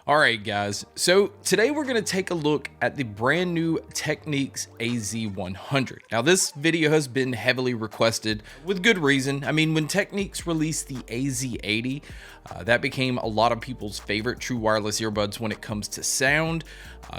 All right, guys. So today we're going to take a look at the brand new Technics AZ100. Now, this video has been heavily requested with good reason. I mean, when Technics released the AZ80, that became a lot of people's favorite true wireless earbuds when it comes to sound.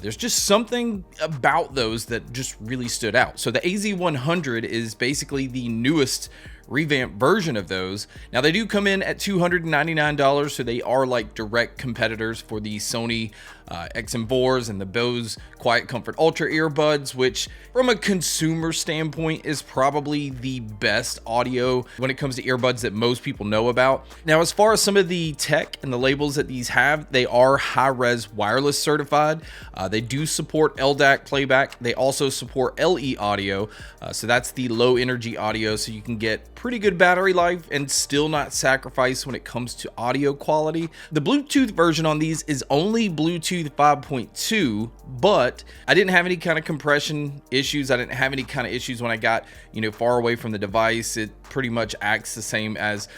There's just something about those that just really stood out. So the AZ100 is basically the newest revamped version of those. Now they do come in at $299, so they are like direct competitors for the Sony XM4s and the Bose Quiet Comfort Ultra earbuds, which from a consumer standpoint is probably the best audio when it comes to earbuds that most people know about. Now, as far as some of the tech and the labels that these have, they are high-res wireless certified. They do support LDAC playback. They also support LE audio, so that's the low energy audio, so you can get pretty good battery life and still not sacrifice when it comes to audio quality. The Bluetooth version on these is only Bluetooth 5.2, but I didn't have any kind of compression issues. I didn't have any kind of issues when I got, far away from the device. It pretty much acts the same as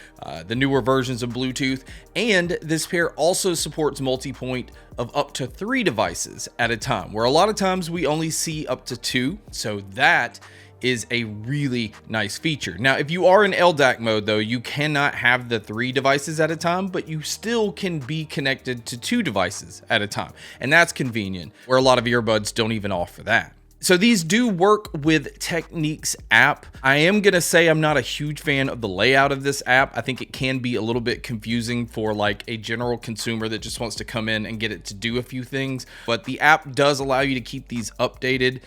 the newer versions of Bluetooth. And this pair also supports multi-point of up to 3 devices at a time, where a lot of times we only see up to 2. So that is a really nice feature. Now, if you are in LDAC mode though, you cannot have the 3 devices at a time, but you still can be connected to 2 devices at a time. And that's convenient, where a lot of earbuds don't even offer that. So these do work with Technics app. I am gonna say I'm not a huge fan of the layout of this app. I think it can be a little bit confusing for like a general consumer that just wants to come in and get it to do a few things. But the app does allow you to keep these updated.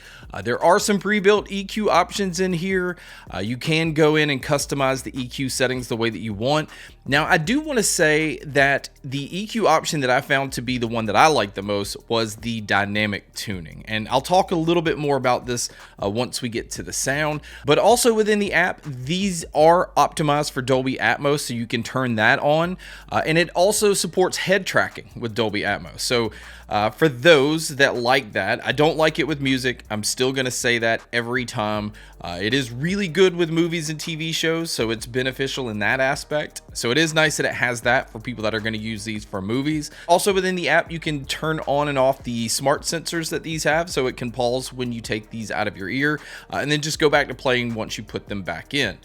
There are some pre-built EQ options in here. You can go in and customize the EQ settings the way that you want. Now, I do want to say that the EQ option that I found to be the one that I like the most was the dynamic tuning. And I'll talk a little bit more about this once we get to the sound. But also within the app, these are optimized for Dolby Atmos, so you can turn that on. And it also supports head tracking with Dolby Atmos. So for those that like that, I don't like it with music. I'm still going to say that every time. It is really good with movies and TV shows, so it's beneficial in that aspect. So it is nice that it has that for people that are going to use these for movies. Also within the app, you can turn on and off the smart sensors that these have, so it can pause when you take these out of your ear, and then just go back to playing once you put them back in.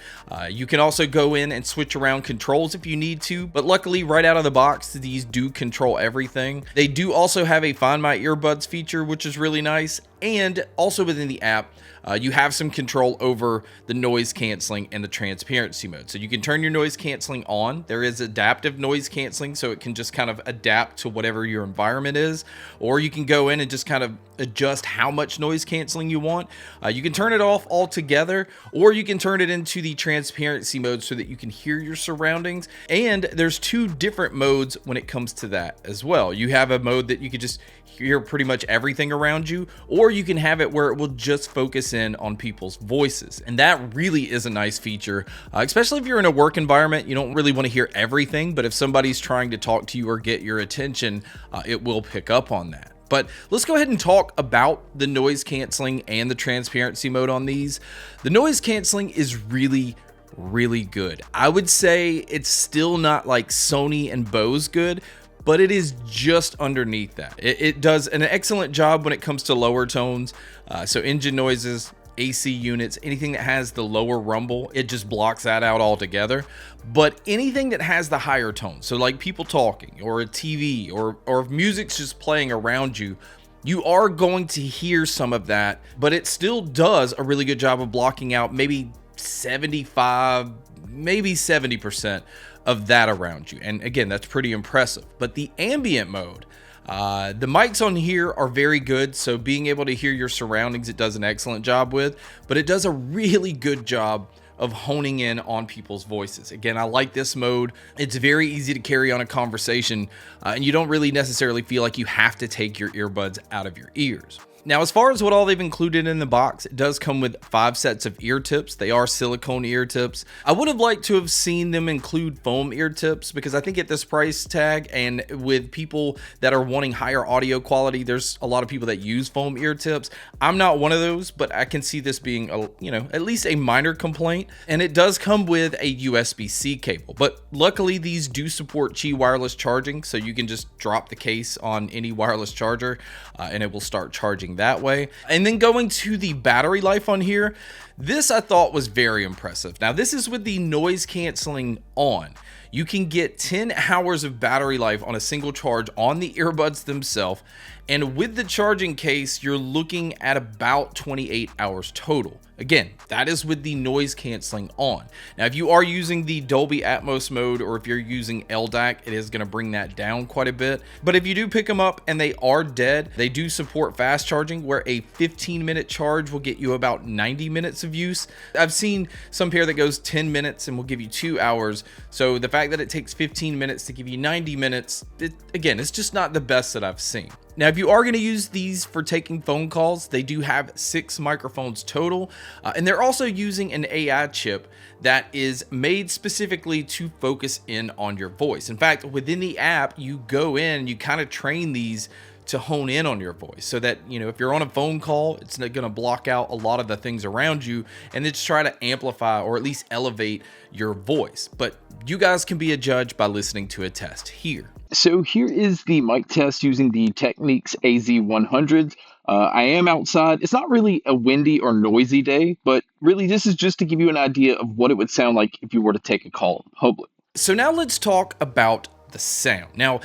You can also go in and switch around controls if you need to, but luckily right out of the box, these do control everything. They do also have a Find My Earbuds feature, which is really nice. And also within the app, you have some control over the noise canceling and the transparency mode. So you can turn your noise canceling on. There is adaptive noise canceling, so it can just kind of adapt to whatever your environment is. Or you can go in and just kind of adjust how much noise canceling you want. You can turn it off altogether, or you can turn it into the transparency mode so that you can hear your surroundings. And there's 2 different modes when it comes to that as well. You have a mode that you could just hear pretty much everything around you, or you can have it where it will just focus in on people's voices. And that really is a nice feature, especially if you're in a work environment. You don't really want to hear everything, but if somebody's trying to talk to you or get your attention, it will pick up on that. But let's go ahead and talk about the noise canceling and the transparency mode on these. The noise canceling is really good. I would say it's still not like Sony and Bose good, but it is just underneath that. It does an excellent job when it comes to lower tones. So engine noises, AC units, anything that has the lower rumble, it just blocks that out altogether. But anything that has the higher tones, so like people talking or a TV or if music's just playing around you, you are going to hear some of that, but it still does a really good job of blocking out maybe 75, maybe 70% of that around you. And again, that's pretty impressive. But the ambient mode, the mics on here are very good, so being able to hear your surroundings, it does an excellent job with, but it does a really good job of honing in on people's voices. Again, I like this mode. It's very easy to carry on a conversation, and you don't really necessarily feel like you have to take your earbuds out of your ears. Now, as far as what all they've included in the box, it does come with 5 sets of ear tips. They are silicone ear tips. I would have liked to have seen them include foam ear tips, because I think at this price tag and with people that are wanting higher audio quality, there's a lot of people that use foam ear tips. I'm not one of those, but I can see this being at least a minor complaint. And it does come with a USB-C cable, but luckily these do support Qi wireless charging, so you can just drop the case on any wireless charger and it will start charging that way. And then going to the battery life on here, this I thought was very impressive. Now, this is with the noise canceling on. You can get 10 hours of battery life on a single charge on the earbuds themselves, and with the charging case, you're looking at about 28 hours total. Again, that is with the noise canceling on. Now, if you are using the Dolby Atmos mode, or if you're using LDAC, it is going to bring that down quite a bit. But if you do pick them up and they are dead, they do support fast charging, where a 15-minute charge will get you about 90 minutes of use. I've seen some pair that goes 10 minutes and will give you 2 hours. So the fact that it takes 15 minutes to give you 90 minutes, again, it's just not the best that I've seen. Now, if you are going to use these for taking phone calls, they do have 6 microphones total, and they're also using an AI chip that is made specifically to focus in on your voice. In fact, within the app, you go in and you kind of train these to hone in on your voice, so that, if you're on a phone call, it's not going to block out a lot of the things around you, and it's try to amplify or at least elevate your voice. But you guys can be a judge by listening to a test here. So here is the mic test using the Technics AZ100. I am outside. It's not really a windy or noisy day, but really this is just to give you an idea of what it would sound like if you were to take a call in public. So now let's talk about the sound. Now,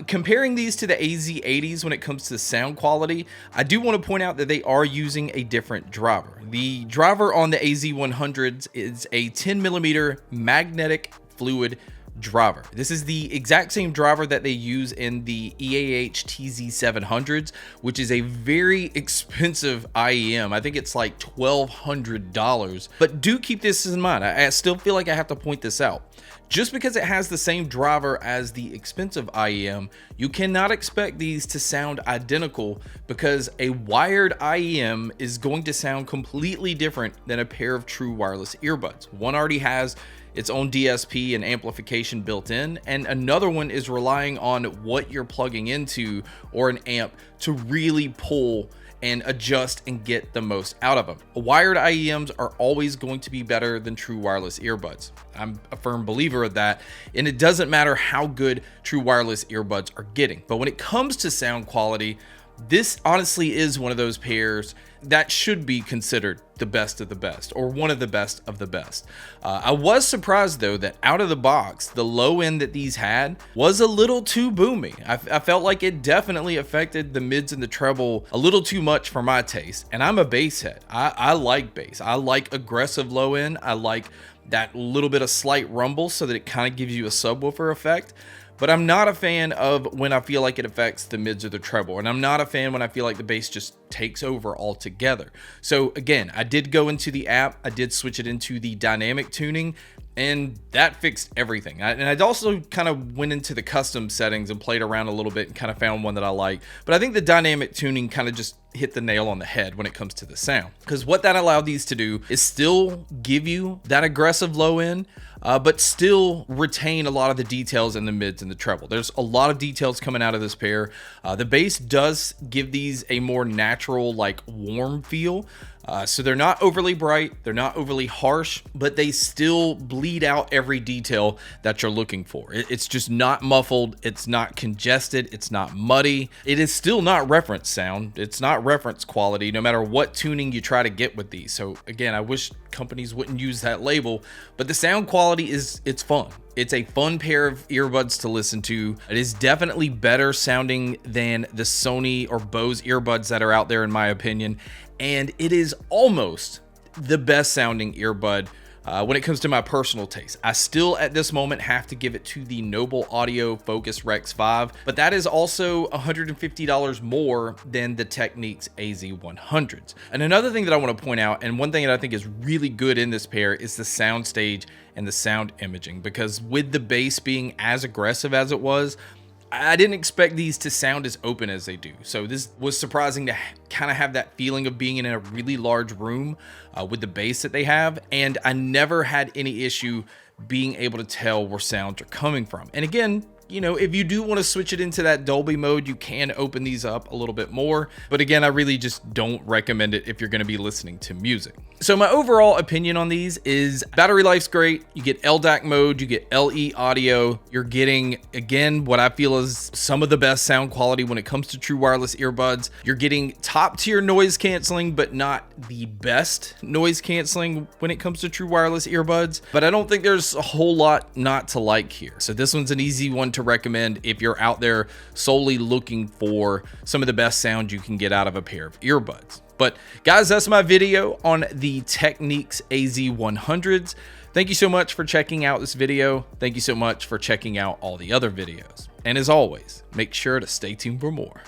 comparing these to the AZ80s when it comes to sound quality, I do want to point out that they are using a different driver. The driver on the AZ100s is a 10mm magnetic fluid driver. This is the exact same driver that they use in the EAH TZ700s, which is a very expensive IEM. I think it's like $1,200, but do keep this in mind. I still feel like I have to point this out. Just because it has the same driver as the expensive IEM, you cannot expect these to sound identical, because a wired IEM is going to sound completely different than a pair of true wireless earbuds. One already has its own DSP and amplification built in, and another one is relying on what you're plugging into or an amp to really pull and adjust and get the most out of them. Wired IEMs are always going to be better than true wireless earbuds. I'm a firm believer of that, and it doesn't matter how good true wireless earbuds are getting. But when it comes to sound quality, this honestly is one of those pairs that should be considered the best of the best, or one of the best of the best. I was surprised though that out of the box, the low end that these had was a little too boomy. I felt like it definitely affected the mids and the treble a little too much for my taste, and I'm a bass head. I like bass. I like aggressive low end. I like that little bit of slight rumble so that it kind of gives you a subwoofer effect. But I'm not a fan of when I feel like it affects the mids or the treble. And I'm not a fan when I feel like the bass just takes over altogether. So again, I did go into the app. I did switch it into the dynamic tuning, and that fixed everything. And I also kind of went into the custom settings and played around a little bit and kind of found one that I like. But I think the dynamic tuning kind of just hit the nail on the head when it comes to the sound, because what that allowed these to do is still give you that aggressive low end, but still retain a lot of the details in the mids and the treble. There's a lot of details coming out of this pair. The bass does give these a more natural, like warm feel. So they're not overly bright, they're not overly harsh, but they still bleed out every detail that you're looking for. It's just not muffled, it's not congested, it's not muddy. It is still not reference sound, it's not reference quality, no matter what tuning you try to get with these. So again, I wish companies wouldn't use that label, but the sound quality it's fun. It's a fun pair of earbuds to listen to. It is definitely better sounding than the Sony or Bose earbuds that are out there, in my opinion. And it is almost the best sounding earbud when it comes to my personal taste. I still at this moment have to give it to the Noble Audio Focus Rex 5, but that is also $150 more than the Technics AZ100s. And another thing that I want to point out, and one thing that I think is really good in this pair, is the soundstage and the sound imaging, because with the bass being as aggressive as it was, I didn't expect these to sound as open as they do. So this was surprising to kind of have that feeling of being in a really large room with the bass that they have. And I never had any issue being able to tell where sounds are coming from. And again, you know, if you do want to switch it into that Dolby mode, you can open these up a little bit more. But again, I really just don't recommend it if you're going to be listening to music. So my overall opinion on these is battery life's great. You get LDAC mode, you get LE audio. You're getting, again, what I feel is some of the best sound quality when it comes to true wireless earbuds. You're getting top tier noise canceling, but not the best noise canceling when it comes to true wireless earbuds. But I don't think there's a whole lot not to like here. So this one's an easy one to recommend if you're out there solely looking for some of the best sound you can get out of a pair of earbuds. But guys, that's my video on the Technics AZ100s. Thank you so much for checking out this video. Thank you so much for checking out all the other videos. And as always, make sure to stay tuned for more.